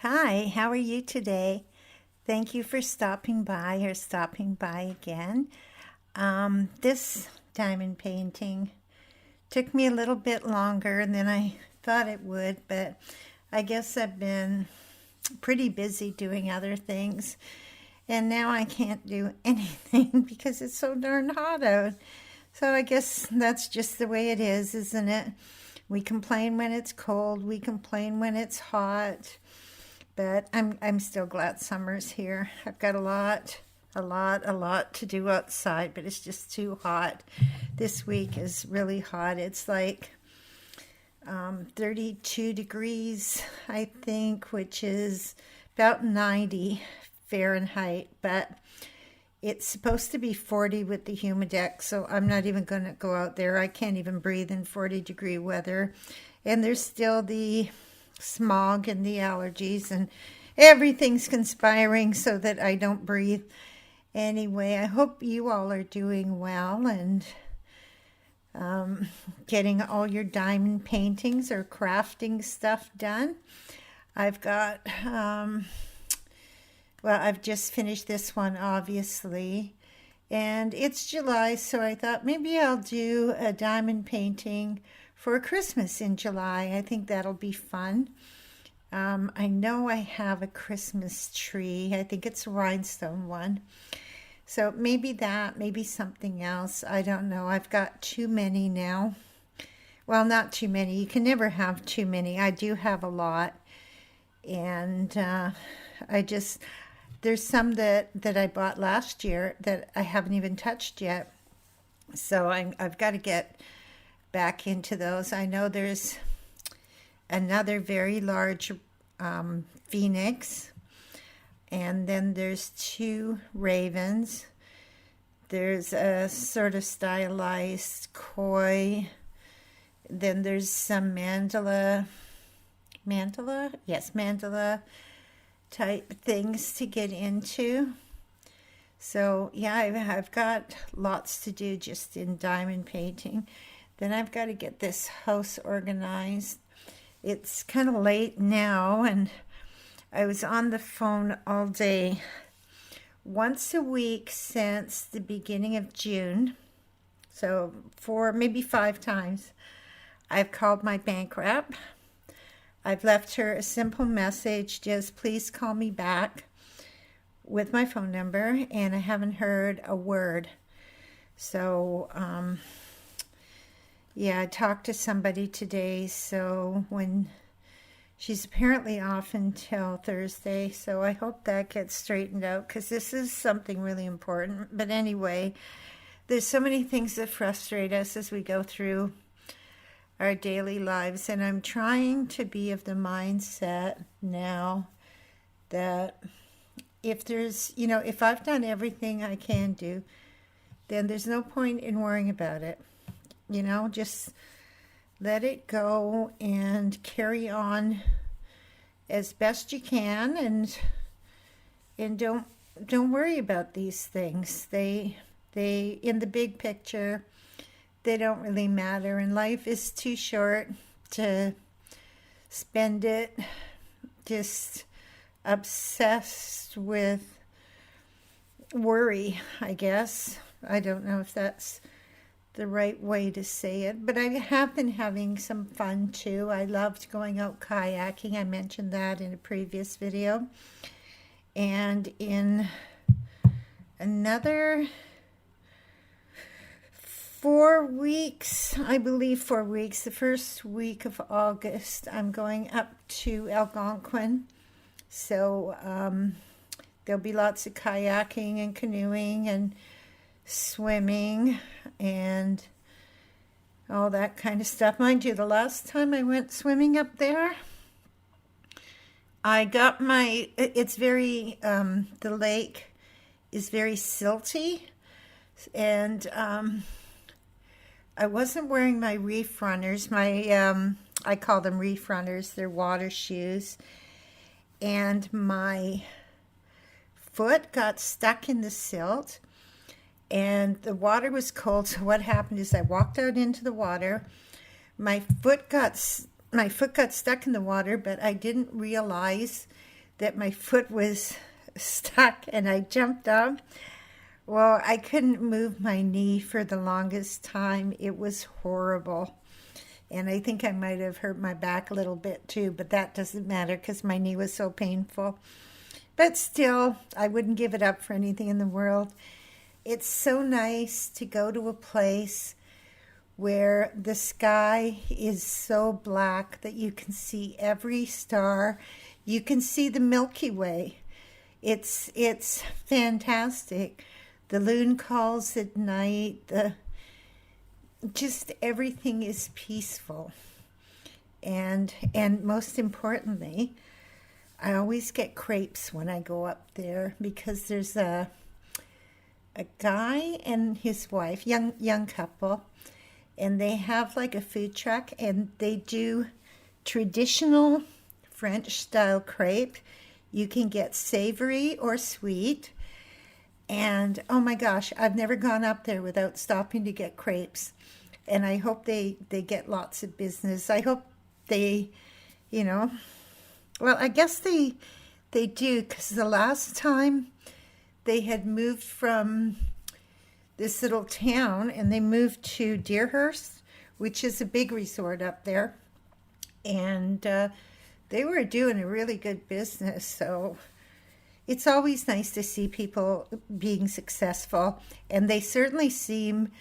Hi, how are you today? Thank you for stopping by or stopping by again. This diamond painting took me a little bit longer than I thought it would, but I guess I've been pretty busy doing other things, and now I can't do anything because it's so darn hot out. So I guess that's just the way it is, isn't it? We complain when it's cold, we complain when it's hot. But I'm still glad summer's here. I've got a lot to do outside, but it's just too hot. This week is really hot. It's like 32 degrees, I think, which is about 90 Fahrenheit. But it's supposed to be 40 with the humidex, so I'm not even going to go out there. I can't even breathe in 40-degree weather. And there's still the smog and the allergies, and everything's conspiring so that I don't breathe. Anyway, I hope you all are doing well and getting all your diamond paintings or crafting stuff done. I've got, I've just finished this one, obviously, and it's July, so I thought maybe I'll do a diamond painting for Christmas in July. I think that'll be fun. I know I have a Christmas tree. I think it's a rhinestone one. So maybe that, maybe something else. I don't know. I've got too many now. Well, not too many. You can never have too many. I do have a lot. And there's some that I bought last year that I haven't even touched yet. So I've got to get back into those. I know there's another very large phoenix, and then there's two ravens. There's a sort of stylized koi. Then there's some mandala type things to get into. So yeah, I've got lots to do just in diamond painting. Then I've got to get this house organized. It's kind of late now, and I was on the phone all day, once a week since the beginning of June. So 4, maybe 5 times, I've called my bank rep. I've left her a simple message, just please call me back, with my phone number, and I haven't heard a word. So, yeah, I talked to somebody today, so she's apparently off until Thursday, so I hope that gets straightened out, because this is something really important. But anyway, there's so many things that frustrate us as we go through our daily lives, and I'm trying to be of the mindset now that if I've done everything I can do, then there's no point in worrying about it. Just let it go and carry on as best you can, and don't worry about these things. They in the big picture, they don't really matter, and life is too short to spend it just obsessed with worry, I guess. I don't know if that's the right way to say it, but I have been having some fun too. I loved going out kayaking. I mentioned that in a previous video. And in another 4 weeks, I believe 4 weeks, the first week of August, I'm going up to Algonquin. So there'll be lots of kayaking and canoeing and swimming and all that kind of stuff. Mind you, the last time I went swimming up there, I got it's very, the lake is very silty, and I wasn't wearing my reef runners, I call them reef runners, they're water shoes, and my foot got stuck in the silt, and the water was cold. So what happened is I walked out into the water. My foot got stuck in the water, but I didn't realize that my foot was stuck and I jumped up. Well, I couldn't move my knee for the longest time. It was horrible. And I think I might have hurt my back a little bit too, but that doesn't matter because my knee was so painful. But still, I wouldn't give it up for anything in the world. It's so nice to go to a place where the sky is so black that you can see every star. You can see the Milky Way. It's fantastic. The loon calls at night. Just everything is peaceful. And most importantly, I always get crepes when I go up there because there's a guy and his wife, young couple, and they have like a food truck and they do traditional French style crepe. You can get savory or sweet. And oh my gosh, I've never gone up there without stopping to get crepes. And I hope they get lots of business. I hope they, well, I guess they do, because the last time they had moved from this little town and they moved to Deerhurst, which is a big resort up there. And they were doing a really good business. So it's always nice to see people being successful. And they certainly seem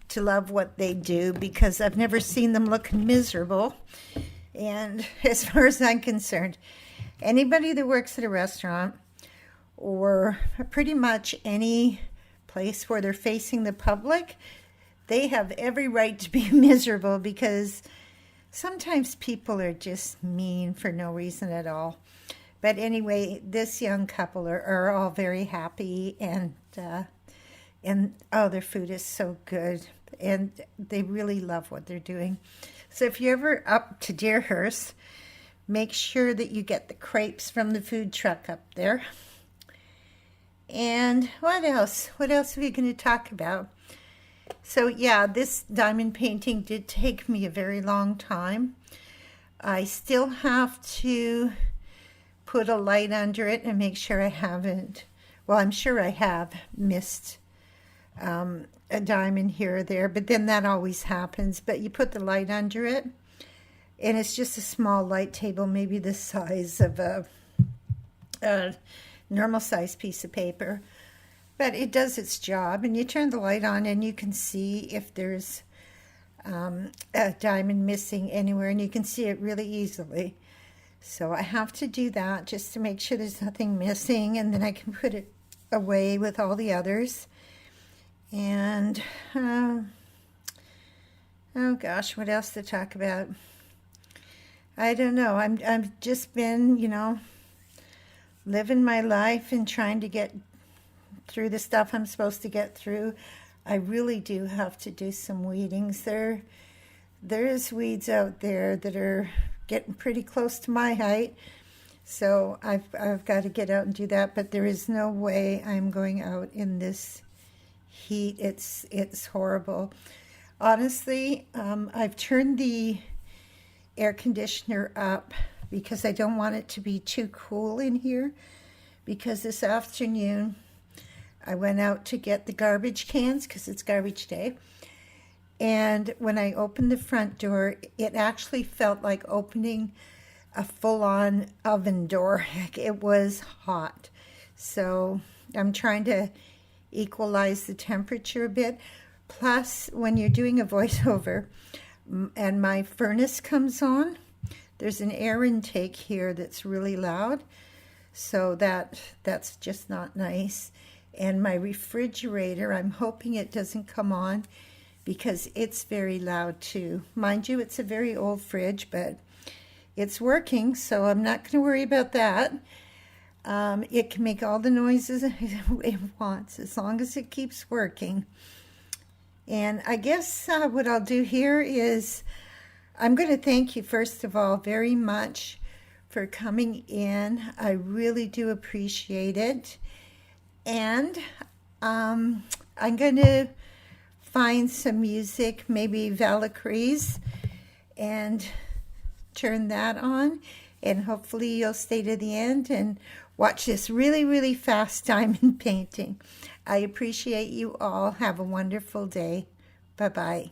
to love what they do because I've never seen them looking miserable. And as far as I'm concerned, anybody that works at a restaurant or pretty much any place where they're facing the public, they have every right to be miserable because sometimes people are just mean for no reason at all. But anyway, this young couple are all very happy and oh, their food is so good. And they really love what they're doing. So if you're ever up to Deerhurst, make sure that you get the crepes from the food truck up there. And what else? What else are we going to talk about? So yeah, this diamond painting did take me a very long time. I still have to put a light under it and make sure I haven't, well, I'm sure I have missed a diamond here or there, but then that always happens. But you put the light under it, and it's just a small light table, maybe the size of a normal size piece of paper. But it does its job, and you turn the light on and you can see if there's a diamond missing anywhere, and you can see it really easily. So I have to do that just to make sure there's nothing missing, and then I can put it away with all the others. And oh gosh, what else to talk about? I don't know. I've just been, living my life and trying to get through the stuff I'm supposed to get through. I really do have to do some weedings. There's weeds out there that are getting pretty close to my height, so I've got to get out and do that. But there is no way I'm going out in this heat. It's horrible. Honestly, I've turned the air conditioner up because I don't want it to be too cool in here, because this afternoon I went out to get the garbage cans because it's garbage day. And when I opened the front door, it actually felt like opening a full-on oven door. It was hot. So I'm trying to equalize the temperature a bit. Plus, when you're doing a voiceover and my furnace comes on, there's an air intake here that's really loud. So that's just not nice. And my refrigerator, I'm hoping it doesn't come on because it's very loud too. Mind you, it's a very old fridge, but it's working, so I'm not going to worry about that. It can make all the noises it wants as long as it keeps working. And I guess what I'll do here is I'm going to thank you, first of all, very much for coming in. I really do appreciate it. And I'm going to find some music, maybe Valkyries, and turn that on. and hopefully you'll stay to the end and watch this really, really fast diamond painting. I appreciate you all. Have a wonderful day. Bye-bye.